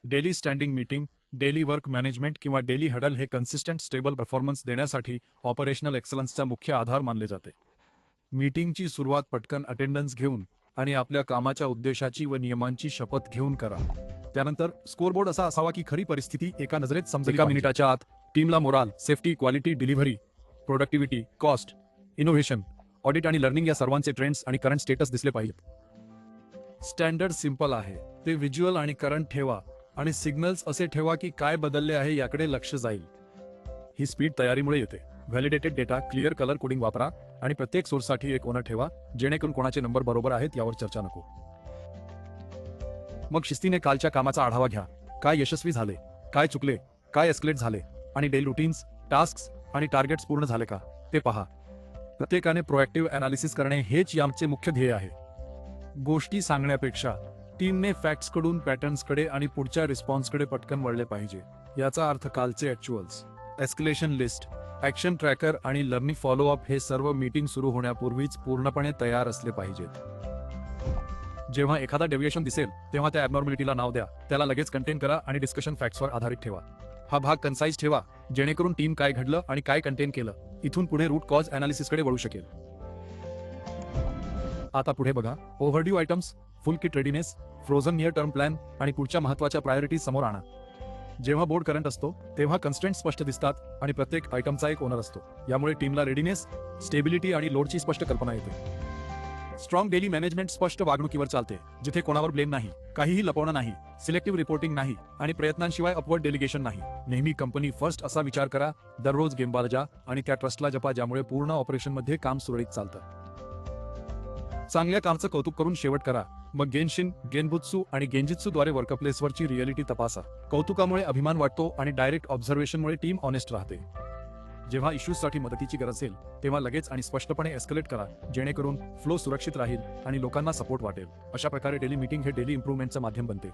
Daily standing meeting, daily work management किंवा daily huddle हे consistent stable performance देण्यासाठी operational एक्सलन्सचा मुख्य आधार मानले जाते. मीटिंगची सुरुवात पटकन अटेंडन्स घेऊन आणि आपल्या कामाच्या उद्देशाची व नियमांची शपथ घेऊन करा. त्यानंतर स्कोरबोर्ड असा असावा की खरी परिस्थिती एका नजरेत समजेल. एका मिनिटाच्या आत टीमला morale, safety, quality, delivery, productivity, cost, innovation, audit आणि लर्निंग या सर्वांचे ट्रेंड्स आणि करंट स्टेटस दिसले पाहिजेत. स्टँडर्ड सिंपल आहे, ते व्हिज्युअल आणि करंट ठेवा आणि सिग्नल्स असे ठेवा की काय बदलले आहे याकडे लक्ष जाईल. ही स्पीड तयारीमुळे येते. Validated data, clear colour coding वापरा आणि प्रत्येक सोर्ससाठी एक ओनर ठेवा, जेणेकरून कोणाचे नंबर बरोबर आहेत यावर चर्चा नको. मग शिस्तीने कालच्या कामाचा आढावा घ्या. काय यशस्वी झाले, काय चुकले, काय एस्केलेट झाले आणि डेली रुटीन्स, टास्क्स आणि टार्गेट्स पूर्ण झाले का ते पहा. प्रत्येकाने प्रोएक्टिव्ह अनालिसिस करणे हेच याचे मुख्य ध्येय आहे. गोष्टी सांगण्यापेक्षा टीमने फॅक्ट्सकडून पॅटर्न्सकडे आणि पुढच्या रिस्पॉन्सकडे पटकन वळले पाहिजे. याचा अर्थ कालचे ॲक्च्युअल्स, एस्केलेशन लिस्ट, ॲक्शन ट्रॅकर आणि लर्निंग फॉलोअप हे सर्व मीटिंग सुरू होण्यापूर्वीच पूर्णपणे तयार असले पाहिजेत. जेव्हा एखादा डेव्हिएशन दिसेल तेव्हा त्या ॲबनॉर्मॅलिटीला नाव द्या, त्याला लगेच कंटेन करा आणि डिस्कशन फॅक्ट्सवर आधारित ठेवा. हा भाग कन्साइज ठेवा, जेणेकरून टीम काय घडलं आणि काय कंटेन केलं इथून पुढे रूट कॉज अनालिसिसकडे वळू शकेल. आता पुढे बघा. Overdue items, full kit readiness, frozen near term plan आणि पुढच्या महत्त्वाच्या प्रायोरिटीज समोर आणा. जेव्हा बोर्ड करंट असतो तेव्हा कन्स्ट्रेंट स्पष्ट दिसतात आणि प्रत्येक आयटमचा एक ओनर असतो. यामुळे टीमला रेडीनेस, स्टेबिलिटी आणि लोडची स्पष्ट कल्पना येते. स्ट्रॉंग डेली मॅनेजमेंट स्पष्ट वागणुकीवर चालते, जिथे कोणावर ब्लेम नाही, काहीही लपवणं नाही, सिलेक्टिव्ह रिपोर्टिंग नाही आणि प्रयत्नांशिवाय अपवर्ड डेलिगेशन नाही. नेहमी कंपनी फर्स्ट असा विचार करा, दररोज गेम बालजा आणि त्या ट्रस्टला जपा, ज्यामुळे पूर्ण ऑपरेशनमध्ये काम सुरळीत चालतं. चांगल्या कामचं कौतुक करून शेवट करा. मग गेनशिन, गेनबुत्सू आणि गेंजित्सूद्वारे वर्कप्लेसवरची रिअलिटी तपासा. कौतुकामुळे अभिमान वाटतो आणि डायरेक्ट ऑब्झर्वेशनमुळे टीम ऑनेस्ट राहते. जेव्हा इश्यूजसाठी मदतीची गरज असेल तेव्हा लगेच आणि स्पष्टपणे एस्केलेट करा, जेणेकरून फ्लो सुरक्षित राहील आणि लोकांना सपोर्ट वाटेल. अशा प्रकारे डेली मीटिंग हे डेली इम्प्रूव्हमेंटचं माध्यम बनते.